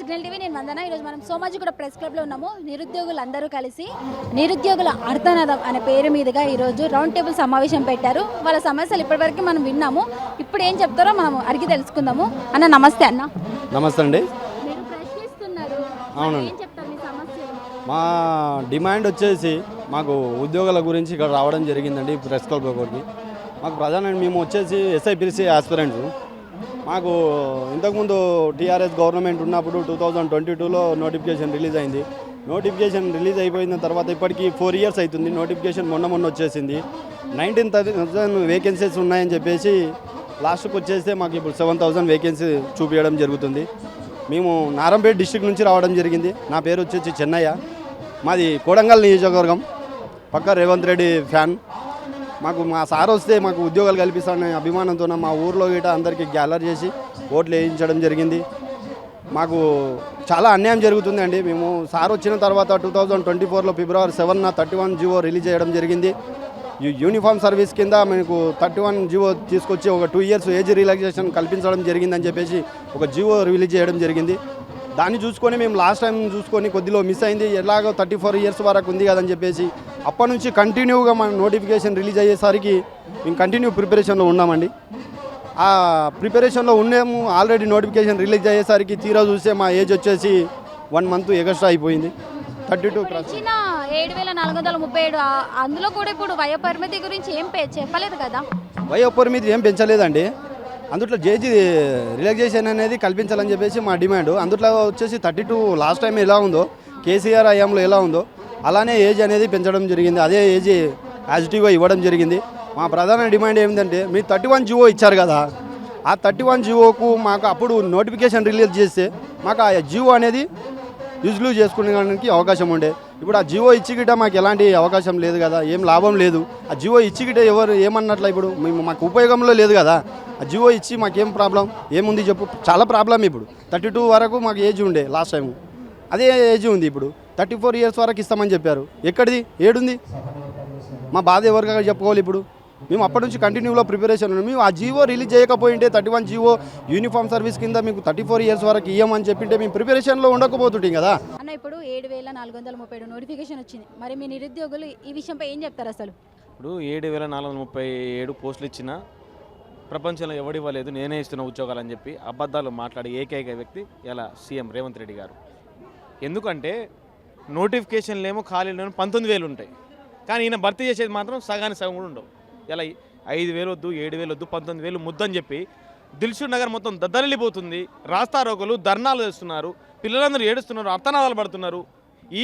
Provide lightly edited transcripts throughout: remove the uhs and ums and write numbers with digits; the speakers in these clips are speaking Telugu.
సిగ్నల్ టీవీ నేను వందన. ఈరోజు మనం సోమాజిగూడ ప్రెస్ క్లబ్లో ఉన్నాము. నిరుద్యోగులు అందరూ కలిసి నిరుద్యోగుల అర్థనాదం అనే పేరు మీదుగా ఈరోజు రౌండ్ టేబుల్ సమావేశం పెట్టారు. వాళ్ళ సమస్యలు ఇప్పటివరకు మనం విన్నాము. ఇప్పుడు ఏం చెప్తారో మనం అడిగి తెలుసుకుందాము. అన్న నమస్తే. అన్న నమస్తే అండి. మీరు ప్రశ్నిస్తున్నారు, అవునండి. ఏం చెప్తారు మీ సమస్యలు? మా డిమాండ్ వచ్చేసి మాకు ఉద్యోగాల గురించి ఇక్కడ రావడం జరిగిందండి ప్రెస్ క్లబ్ ఒకటి. మాకు ప్రధానంగా మేము వచ్చేసి SIPC ఆస్పిరెంట్స్. మాకు ఇంతకుముందు టీఆర్ఎస్ గవర్నమెంట్ ఉన్నప్పుడు 2022లో నోటిఫికేషన్ రిలీజ్ అయింది. నోటిఫికేషన్ రిలీజ్ అయిపోయిన తర్వాత ఇప్పటికీ 4 years అవుతుంది. నోటిఫికేషన్ మొన్న వచ్చేసింది. 19,000 వేకెన్సీస్ ఉన్నాయని చెప్పేసి లాస్ట్కి వచ్చేస్తే మాకు ఇప్పుడు 7,000 వేకెన్సీ చూపించడం జరుగుతుంది. మేము నారంపేట డిస్ట్రిక్ట్ నుంచి రావడం జరిగింది. నా పేరు వచ్చేసి చెన్నయ్య. మాది కోడంగల్ నియోజకవర్గం. పక్క రేవంత్ రెడ్డి ఫ్యాన్. మాకు మా సార్ వస్తే మాకు ఉద్యోగాలు కల్పిస్తాననే అభిమానంతో మా ఊర్లో గిట అందరికీ గ్యాలర్ చేసి ఓట్లు వేయించడం జరిగింది. మాకు చాలా అన్యాయం జరుగుతుంది అండి. మేము సార్ వచ్చిన తర్వాత 2024లో February 7న 31 జీవో రిలీజ్ చేయడం జరిగింది. యూనిఫామ్ సర్వీస్ కింద మనకు 31 జీవో తీసుకొచ్చి ఒక 2 years ఏజ్ రిలాక్సేషన్ కల్పించడం జరిగిందని చెప్పేసి ఒక జీవో రిలీజ్ చేయడం జరిగింది. దాన్ని చూసుకొని మేము లాస్ట్ టైం చూసుకొని కొద్దిలో మిస్ అయింది. ఎలాగో 34 years వరకు ఉంది కదని చెప్పేసి అప్పటి నుంచి కంటిన్యూగా మన నోటిఫికేషన్ రిలీజ్ అయ్యేసరికి మేము కంటిన్యూ ప్రిపరేషన్లో ఉన్నామండి. ఆ ప్రిపరేషన్లో ఉన్నాము. ఆల్రెడీ నోటిఫికేషన్ రిలీజ్ అయ్యేసరికి తీరా చూస్తే మా ఏజ్ వచ్చేసి 1 month ఎగస్ట్రా అయిపోయింది. 32 క్రాస్. 7,437 అందులో కూడా ఇప్పుడు వయో పరిమితి గురించి ఏం చెప్పలేదు కదా. వయో పరిమితి ఏం పెంచలేదండి. అందుట్లో జేజీ రిలాక్సేషన్ అనేది కల్పించాలని చెప్పేసి మా డిమాండ్. అందుట్లో వచ్చేసి 32 లాస్ట్ టైం ఎలా ఉందో కేసీఆర్ హయాంలో ఎలా ఉందో అలానే ఏజ్ అనేది పెంచడం జరిగింది. అదే ఏజ్ యాజిటివ్గా ఇవ్వడం జరిగింది. మా ప్రధాన డిమాండ్ ఏమిటంటే మీరు 31 జీవో ఇచ్చారు కదా, ఆ 31 జీవోకు మాకు అప్పుడు నోటిఫికేషన్ రిలీజ్ చేస్తే మాకు ఆ జీవో అనేది యూజ్లూ చేసుకునేడానికి అవకాశం ఉండే. ఇప్పుడు ఆ జీవో ఇచ్చిగిట మాకు ఎలాంటి అవకాశం లేదు కదా, ఏం లాభం లేదు. ఆ జీవో ఇచ్చిగిట ఎవరు ఏమన్నట్ల ఇప్పుడు మేము మాకు ఉపయోగంలో లేదు కదా. ఆ జీవో ఇచ్చి మాకేం ప్రాబ్లం ఏముంది చెప్పు. చాలా ప్రాబ్లం. ఇప్పుడు 32 వరకు మాకు ఏజ్ ఉండే లాస్ట్ టైం, అదే ఏజ్ ఉంది. ఇప్పుడు 34 years వరకు ఇస్తామని చెప్పారు. ఎక్కడిది ఏడుంది? మా బాధ ఎవరిగా చెప్పుకోవాలి. ఇప్పుడు మేము అప్పటి నుంచి కంటిన్యూలో ప్రిపరేషన్ ఉన్నాం. మేము ఆ జీవో రిలీజ్ చేయకపోయింటే 31 జీవో యూనిఫామ్ సర్వీస్ కింద మీకు 34 years వరకు ఇవ్వమని చెప్పింటే మేము ప్రిపరేషన్లో ఉండకపోతుంటాం కదా. అన్న ఇప్పుడు 7,437 నోటిఫికేషన్ వచ్చింది. మరి మీ నిరుద్యోగులు ఈ విషయంపై ఏం చెప్తారు? అసలు ఇప్పుడు 7,437 పోస్టులు ఇచ్చిన ప్రపంచంలో ఎవడు ఇవ్వలేదు, నేనే ఇస్తున్న ఉద్యోగాలు అని చెప్పి అబద్ధాలు మాట్లాడే ఏకైక వ్యక్తి ఇలా సీఎం రేవంత్ రెడ్డి గారు. ఎందుకంటే నోటిఫికేషన్లు ఏమో ఖాళీలు 19,000 ఉంటాయి, కానీ ఈయన భర్తీ చేసేది మాత్రం సగానికి సగం కూడా ఉండవు. ఇలా 5,000 వద్దు, 7,000 వద్దు, 19,000 ముద్దని చెప్పి దిల్షుక్ నగర్ మొత్తం దద్దరిల్లిపోతుంది. రాస్తారోకలు ధర్నాలు చేస్తున్నారు, పిల్లలందరూ ఏడుస్తున్నారు, అర్థనాదాలు పడుతున్నారు.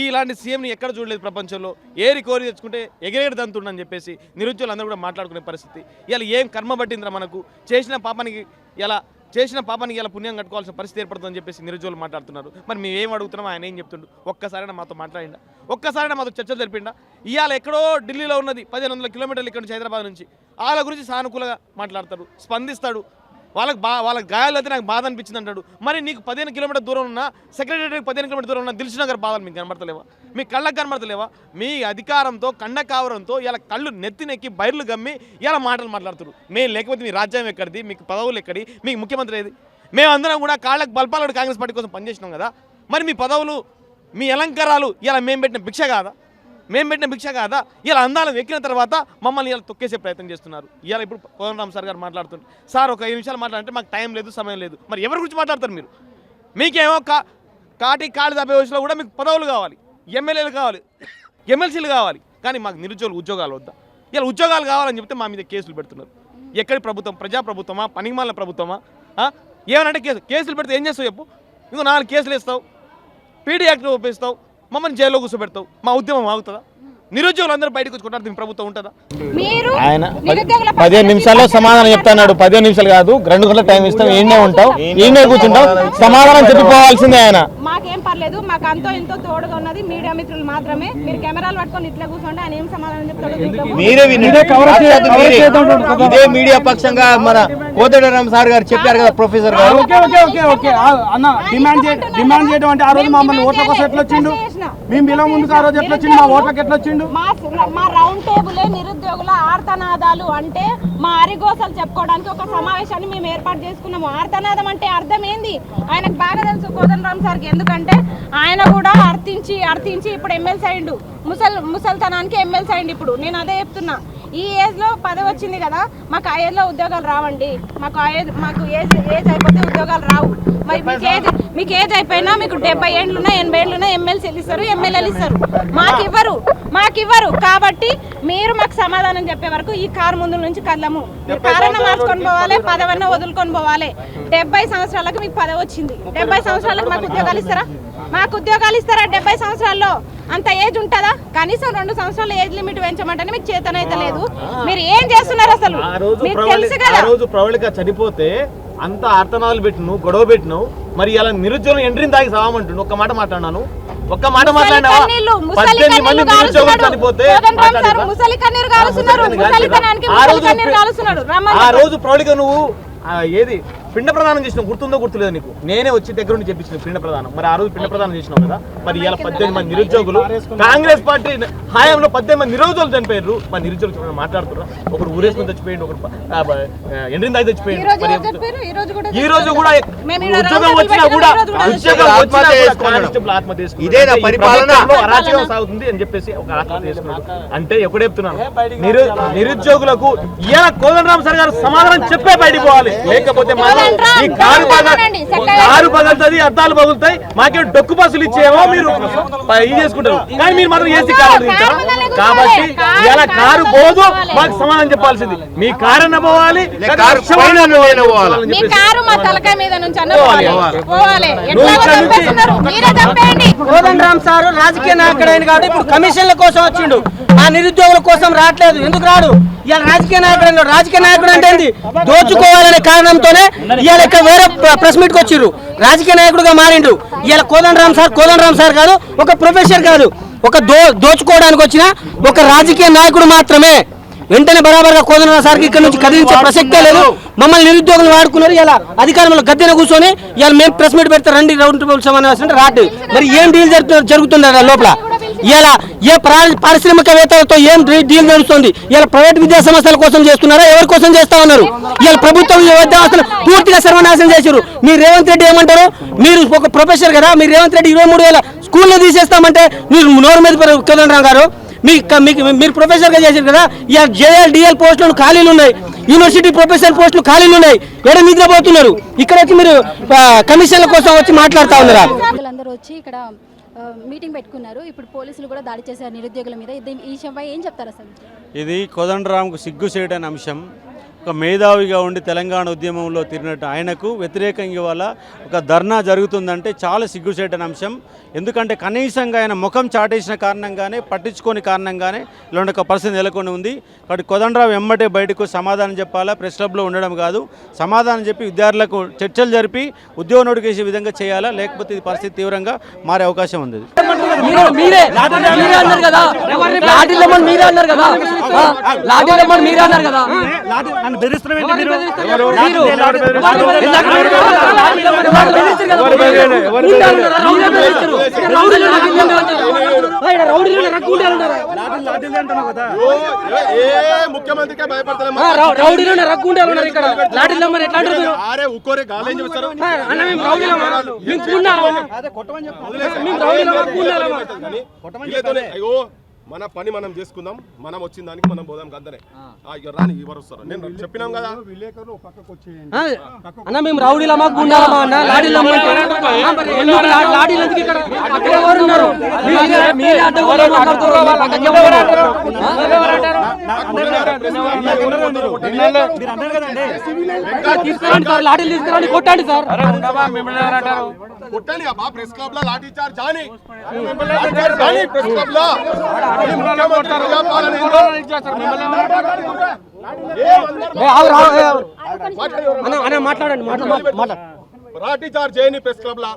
ఇలాంటి సీఎంని ఎక్కడ చూడలేదు ప్రపంచంలో. ఏరి కోరి తెచ్చుకుంటే ఎగిరేడు దంతుండని చెప్పేసి నిరుద్యోగులు అందరూ కూడా మాట్లాడుకునే పరిస్థితి. ఇలా ఏం కర్మ పట్టిందిరా మనకు, చేసిన పాపానికి ఇలా పుణ్యం కట్టుకోవాల్సిన పరిస్థితి ఏర్పడుతుందని చెప్పేసి నిరుద్యోగులు మాట్లాడుతున్నారు. మరి మేము ఏం అడుగుతున్నాం, ఆయన ఏం చెప్తుండు? ఒక్కసారైనా మాతో మాట్లాడిండా? ఒక్కసారైనా మాతో చర్చలు జరిపిండా? ఇవాళ ఎక్కడో ఢిల్లీలో ఉన్నది 1,500 kilometers ఇక్కడ నుంచి, హైదరాబాద్ నుంచి. వాళ్ళ గురించి సానుకూలంగా మాట్లాడతాడు, స్పందిస్తాడు. వాళ్ళకి గాయాలు అయితే నాకు బాధ అనిపించింది అంటాడు. మరి నీకు 15 kilometers దూరం ఉన్న సెక్రటరీకి 15 kilometers దూరం ఉన్న దిల్షుక్ నగర్ బాధలు మీకు కనబడతలేవా? మీ కళ్ళకు కనబడతలేవా? మీ అధికారంతో కండకావరంతో ఇలా కళ్ళు నెత్తినెక్కి బైర్లు గమ్మి ఇలా మాటలు మాట్లాడుతున్నారు. మేము లేకపోతే మీ రాజ్యం ఎక్కడిది, మీకు పదవులు ఎక్కడి, మీకు ముఖ్యమంత్రి ఏది? మేమందరం కూడా కాళ్ళకు బల్పాలు కాంగ్రెస్ పార్టీ కోసం పనిచేసినాం కదా. మరి మీ పదవులు, మీ అలంకారాలు ఇలా మేము పెట్టిన భిక్ష కాదా? ఇలా అందాలను ఎక్కిన తర్వాత మమ్మల్ని ఇలా తొక్కేసే ప్రయత్నం చేస్తున్నారు. ఇలా ఇప్పుడు కోదండరామ్ సార్ గారు మాట్లాడుతుంటారు. సార్ ఒక 5 నిమిషాలు మాట్లాడంటే మాకు టైం లేదు, సమయం లేదు. మరి ఎవరి గురించి మాట్లాడతారు మీరు? మీకేమో కాళీ దబ్బే వయసులో కూడా మీకు పదవులు కావాలి, ఎమ్మెల్యేలు కావాలి, ఎమ్మెల్సీలు కావాలి, కానీ మాకు నిరుద్యోగులు ఉద్యోగాలు వద్దా? ఇలా ఉద్యోగాలు కావాలని చెప్తే మా మీద కేసులు పెడుతున్నారు. ఎక్కడి ప్రభుత్వం? ప్రజాప్రభుత్వమా, పనికిమాలిన ప్రభుత్వమా? ఏమనంటే కేసులు పెడితే ఏం చేస్తావు చెప్పు? ఇంకో 4 కేసులు వేస్తావు, పీడీ యాక్ట్ ఒప్పిస్తావు, మమ్మల్ని జైల్లో కూర్చోబెడతావు. మా ఉద్యమం ఆగుతుందా? నిరుద్యోగులు అందరూ బయటకు వచ్చి కొట్టారు, ప్రభుత్వం ఉంటుందా? ఆయన 15 నిమిషాల్లో సమాధానం చెప్తాడు. 15 నిమిషాలు కాదు, 2 గంటల టైం ఇస్తాం. ఈయనే ఉంటావు, ఈయనే కూర్చుంటావు, సమాధానం చెప్పిపోవాల్సిందే. ఆయన మాకేం పర్లేదు, మాకు అంతో ఎంతో తోడుగా ఉన్నది మీడియా మిత్రులు మాత్రమే. మీరు కెమెరాలు పట్టుకొని ఇట్లా కూర్చోండి, ఆయన ఏం సమాధానం చెప్తాడు? ఇదే మీడియా పక్షంగా మన కోదండరామ్ సార్ గారు చెప్పారు కదా, ప్రొఫెసర్ గారు. డిమాండ్ చేయడం అంటే ఆ రోజు మమ్మల్ని ఓట్ల కోసం ఎట్లా వచ్చిండు? మేము బిలో ముందుకు ఆ రోజు ఎట్లా వచ్చిండు, మా ఓట్లకి ఎట్లా వచ్చిండు? మా రౌండ్ టేబులే నిరుద్యోగుల ఆర్తనాదాలు అంటే మా అరిగోసలు చెప్పుకోవడానికి ఒక సమావేశాన్ని మేము ఏర్పాటు చేసుకున్నాము. ఆర్తనాదం అంటే అర్థం ఏంది ఆయనకు బాగా తెలుసు కోదండరామ్ సార్కి. ఎందుకంటే ఆయన కూడా అర్థించి ఇప్పుడు ఎమ్మెల్సీ అయిండు, ముసల్తనానికి ఎమ్మెల్సీ అయిండు. ఇప్పుడు నేను అదే చెప్తున్నా, ఈ ఏజ్లో పదవి వచ్చింది కదా, మాకు ఆ ఏజ్లో ఉద్యోగాలు రావండి. మాకు ఏజ్ అయిపోతే ఉద్యోగాలు రావు. మరి మీకు ఏజ్ అయిపోయినా మీకు 70 ఏళ్ళున్నా 80 ఏళ్ళున్నా ఎమ్మెల్సీలు ఇస్తారు, ఎమ్మెల్యేలు ఇస్తారు. మాకు ఇవ్వరు. కాబట్టి మీరు మాకు సమాధానం చెప్పే వరకు ఈ కారు ముందు నుంచి కదలము. కారన్న మార్చుకొని పోవాలి, పదవన్న వదులుకొని పోవాలి. 70 సంవత్సరాలకు మీకు పదవి వచ్చింది, 70 సంవత్సరాలకు మాకు ఉద్యోగాలు ఇస్తారా? 70 సంవత్సరాల్లో అంత ఏజ్ ఉంటుందా? కనీసం 2 సంవత్సరాల ఏజ్ లిమిట్ పెంచమంటే మీకు చేతనైతే లేదు. మీరు ఏం చేస్తున్నారు అసలు? మీకు తెలుసు కదా, ఆ రోజు ప్రవళిక చనిపోతే అంత ఆర్తనాలు పెట్టిను, గొడవ పెట్టినావు. మరి ఇలా నిరుద్యోగం ఎంట్రీని తాగి సావమంటుండు. ఒక్క మాట మాట్లాడినాను, ఒక్క మాట మాట్లాడినావా? 18 మంది నిరుద్యోగులు చనిపోతే ఆ రోజు ప్రవళిక నువ్వు ఏది పిండ ప్రదానం చేసినావు, గుర్తుందో గుర్తులేదో నీకు? నేనే వచ్చి దగ్గర నుండి చెప్పించిన పిండ ప్రదానం. మరి ఆ రోజు పిండ ప్రదానం చేసినావు కదా. మరి ఇలా 18 మంది నిరుద్యోగులు, కాంగ్రెస్ పార్టీ హయాంలో 18 మంది నిరుద్యోగులు చనిపోయారు. మరి నిరుద్యోగులు మాట్లాడుతున్నారు. ఒకరు ఊరేసుకుని చచ్చిపోయింది, ఒకరు ఎండ్రిని దాగి చచ్చిపోయింది. ఈ రోజు కూడా ఉద్యోగం వచ్చినా కూడా అరాచకం సాగుతుంది అని చెప్పేసి ఒక ఆత్మహత్య చేసుకున్నాడు. అంటే ఎప్పుడు చెప్తున్నాను, నిరుద్యోగులకు ఇలా కోదండరామ్ సార్ గారు సమాధానం చెప్పే బయటికి పోవాలి. లేకపోతే ఈ కారు పగులుతుంది, అద్దాలు పగులుతాయి, మాకేం డొక్కు బస్సులు ఇచ్చేమో మీరు ఇది చేసుకుంటారు. కానీ మీరు మాత్రం ఏసీ కారు ఇచ్చారు. కాబట్టి ఇలా కారు పోదు, మాకు సమాధానం చెప్పాల్సింది. మీ కారు పోవాలి, కోదండరామ్ సారు రాజకీయ నాయకుడైన కాబట్టి ఇప్పుడు కమిషన్ల కోసం వచ్చిండు, ఆ నిరుద్యోగుల కోసం రావట్లేదు. ఎందుకు రాడు? ఇవాళ రాజకీయ నాయకుడు, రాజకీయ నాయకుడు అంటే ఏంది? దోచుకోవాలనే కారణంతోనే ఇవాళ ఇక్కడ వేరే ప్రెస్ మీట్కి వచ్చిర్రు, రాజకీయ నాయకుడుగా మారిండు. ఇవాళ కోదండరామ్ సార్ కాదు, ఒక ప్రొఫెసర్ కాదు, ఒక దోచుకోవడానికి వచ్చిన ఒక రాజకీయ నాయకుడు మాత్రమే. వెంటనే బరాబర్గా కోదండరామ్ సార్కి ఇక్కడ నుంచి కదిలించే ప్రసక్తే లేదు. మమ్మల్ని నిరుద్యోగులు వాడుకున్నారు. ఇలా అధికారంలో గద్దెన కూర్చొని ఇవాళ మేము ప్రెస్ మీట్ పెడితే రండి రౌండ్ టేబుల్ సమావేశం అంటే రాదు. మరి ఏం డీల్ జరుగుతుంది లోపల? ఇలా ఏ పారిశ్రామికవేత్తలతో ఏం డీల్ నడుస్తుంది? ఇలా ప్రైవేట్ విద్యా సంస్థల కోసం చేస్తున్నారా? ఎవరి కోసం చేస్తా ఉన్నారు? ఇలా ప్రభుత్వం విద్యాసంస్థలు పూర్తిగా సర్వనాశనం చేశారు. మీరు రేవంత్ రెడ్డి ఏమంటారు? మీరు ఒక ప్రొఫెసర్ కదా, మీరు రేవంత్ రెడ్డి 23,000 స్కూల్లో తీసేస్తామంటే మీరు నోరు మీద కోదండరామ్ గారు మీరు ప్రొఫెసర్గా చేశారు కదా. ఇలా జేఎల్ డిఎల్ పోస్టులు ఖాళీలు ఉన్నాయి, యూనివర్సిటీ ప్రొఫెసర్ పోస్టులు ఖాళీలు ఉన్నాయి. ఎక్కడ నిద్రపోతున్నారు? ఇక్కడ వచ్చి మీరు కమిషన్ల కోసం వచ్చి మాట్లాడుతూ ఉన్నారా? అందరూ వచ్చి ఇక్కడ మీటింగ్ పెట్టుకున్నారు. ఇప్పుడు పోలీసులు కూడా దాడి చేశారు నిరుద్యోగుల మీద. ఈ విషయంపై ఏం చెప్తారు అసలు? ఇది కోదండరామ్కు సిగ్గు చేయటని అంశం. ఒక మేధావిగా ఉండి తెలంగాణ ఉద్యమంలో తిరిగినట్టు ఆయనకు వ్యతిరేకంగా ఇవాళ ఒక ధర్నా జరుగుతుందంటే చాలా సిగ్గుచేటని అంశం. ఎందుకంటే కనీసంగా ఆయన ముఖం చాటేసిన కారణంగానే, పట్టించుకోని కారణంగానే ఇలాంటి ఒక పరిస్థితి నెలకొని ఉంది. కాబట్టి కోదండరామ్ ఎమ్మటే బయటకు సమాధానం చెప్పాలా, ప్రెస్ క్లబ్లో ఉండడం కాదు. సమాధానం చెప్పి విద్యార్థులకు చర్చలు జరిపి ఉద్యోగ నోటిఫికేషన్ విధంగా చేయాలా, లేకపోతే ఇది పరిస్థితి తీవ్రంగా మారే అవకాశం ఉంది. ముఖ్యమంత్రికి భయపడతారు. మన పని మనం చేసుకుందాం, మనం వచ్చిన దానికి మనం పోదాం గందరే. రాని ఎవరు వస్తారు? నేను చెప్పినాం కదా, అన్న మేము రౌడీలమా గుండాలమా అన్న? లాడీలు తీసుకురండి, కొట్టండి సార్, కొట్టండి. ప్రెస్ క్లబ్ లో లాఠీ చార్జ్ అని ప్రెస్ క్లబ్ లో లాఠీ చార్జ్ చేయని ప్రెస్ క్లబ్ లా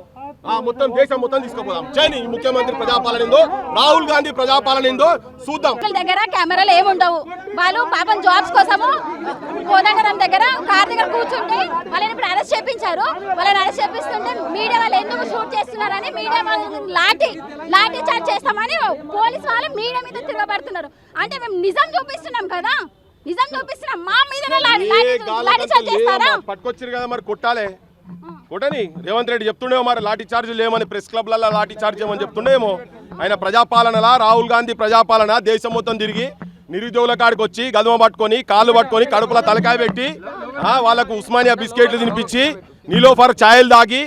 మొత్తం దేశం మొత్తం తీసుకుపోదాం. చేయని ముఖ్యమంత్రి ప్రజాపాలన ఏందో, రాహుల్ గాంధీ ప్రజాపాలన ఏందో చూద్దాం. దగ్గర కెమెరాలు ఏముండవు, వాళ్ళు పాపం జాబ్స్ కోసము కోదండరామ్ దగ్గర కార్ దగ్గర కూర్చుంటే వాళ్ళని ఇప్పుడు అరెస్ట్ చేపించారు. వాళ్ళని అరెస్ట్ చేపిస్తుంటే మీడియా వాళ్ళు ఎందుకు షూట్ చేస్తున్నారని మీడియా వాళ్ళు లాఠీ చార్జ్ చేస్తామని పోలీస్ వాళ్ళు మీడియా మీద తిరగబడుతున్నారు. అంటే మేము నిజం చూపిస్తున్నాం కదా, నిజం చూపిస్తున్నాం, మా మీద లాఠీ చార్జ్ చేస్తారా? పట్టుకొచ్చారు కదా మరి కొట్టాలే, కొట్టని. రేవంత్ రెడ్డి చెప్తుండేమో మరి లాఠీ చార్జ్ లేమని, ప్రెస్ క్లబ్లలో లాఠీ చార్జ్ చేయమని చెప్తుండేమో. ఆయన ప్రజాపాలనలా రాహుల్ గాంధీ ప్రజాపాలన దేశం మొత్తం తిరిగి నిరుద్యోగుల కాడికి వచ్చి గదుమ పట్టుకొని కాళ్ళు పట్టుకొని కడుపుల తలకాయ పెట్టి వాళ్ళకు ఉస్మానియా బిస్కెట్లు తినిపించి నీలోఫర్ ఛాయలు తాగి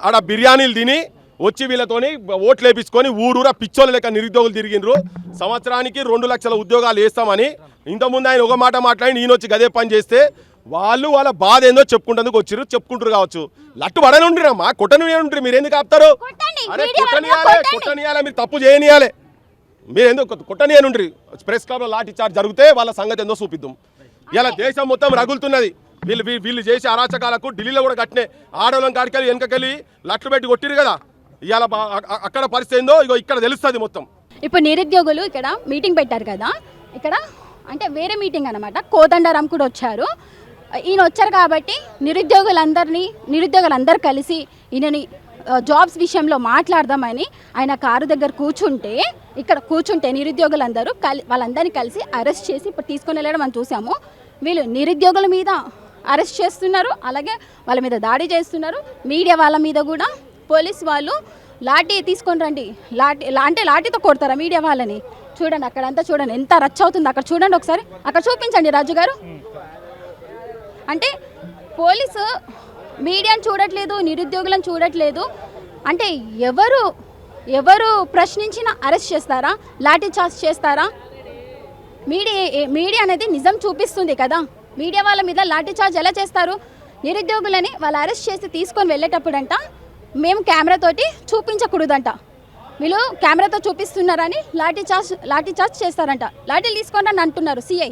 ఆడ బిర్యానీలు తిని వచ్చి వీళ్ళతోని ఓట్లు వేపించుకొని ఊరూరా పిచ్చోళ్ళ లెక్క నిరుద్యోగులు తిరిగినరు. సంవత్సరానికి 2 లక్షల ఉద్యోగాలు వేస్తామని ఇంతకుముందు ఆయన ఒక మాట మాట్లాడి నేను వచ్చి గదే పని చేస్తే వాళ్ళు వాళ్ళ బాధ ఏందో చెప్పుకుంటందుకు వచ్చారు, చెప్పుకుంటారు కావచ్చు. లట్టు పడని ఉండిరమ్మా, కొట్టని ఉండ్రి. మీరు ఎందుకు ఆపుతారు? అరే కొట్టనియాలే, మీరు తప్పు చేయనియాలే, మీరు ఎందుకు కొట్టనియని ఉండ్రి. ప్రెస్ క్లబ్లో లాఠీ చార్జ్ జరిగితే వాళ్ళ సంగతి ఏందో చూపిద్దాం. ఇలా దేశం మొత్తం రగులుతున్నది. వీళ్ళు చేసే అరాచకాలకు ఢిల్లీలో కూడా కట్టినే ఆడవాళ్ళని కాడికెళ్ళి వెనకకెళ్ళి లట్లు పెట్టి కొట్టిరు కదా. ఇవాళ అక్కడ పరిస్థితి ఏందో ఇగో ఇక్కడ తెలుస్తుంది మొత్తం. ఇప్పుడు నిరుద్యోగులు ఇక్కడ మీటింగ్ పెట్టారు కదా, ఇక్కడ అంటే వేరే మీటింగ్ అనమాట. కోదండరాం కూడా వచ్చారు. ఈయన వచ్చారు కాబట్టి నిరుద్యోగులందరూ కలిసి ఈయనని జాబ్స్ విషయంలో మాట్లాడదామని ఆయన కారు దగ్గర కూర్చుంటే నిరుద్యోగులందరూ వాళ్ళందరినీ కలిసి అరెస్ట్ చేసి ఇప్పుడు తీసుకొని వెళ్ళడం మనం చూసాము. వీళ్ళు నిరుద్యోగుల మీద అరెస్ట్ చేస్తున్నారు, అలాగే వాళ్ళ మీద దాడి చేస్తున్నారు. మీడియా వాళ్ళ మీద కూడా పోలీస్ వాళ్ళు లాఠీ తీసుకొని రండి, లాఠీతో కొడతారా మీడియా వాళ్ళని? చూడండి అక్కడంతా చూడండి ఎంత రచ్చ అవుతుంది. అక్కడ చూడండి ఒకసారి, అక్కడ చూపించండి రాజు గారు. అంటే పోలీసు మీడియాను చూడట్లేదు, నిరుద్యోగులను చూడట్లేదు. అంటే ఎవరు ప్రశ్నించినా అరెస్ట్ చేస్తారా, లాఠీ చార్జ్ చేస్తారా? మీడియా అనేది నిజం చూపిస్తుంది కదా, మీడియా వాళ్ళ మీద లాఠీ చార్జ్ ఎలా చేస్తారు? నిరుద్యోగులని వాళ్ళు అరెస్ట్ చేసి తీసుకొని వెళ్ళేటప్పుడంట మేము కెమెరాతోటి చూపించకూడదంట, వీళ్ళు కెమెరాతో చూపిస్తున్నారని లాఠీ చార్జ్ చేస్తారంట. లాఠీలు తీసుకోండి అని అంటున్నారు సిఐ.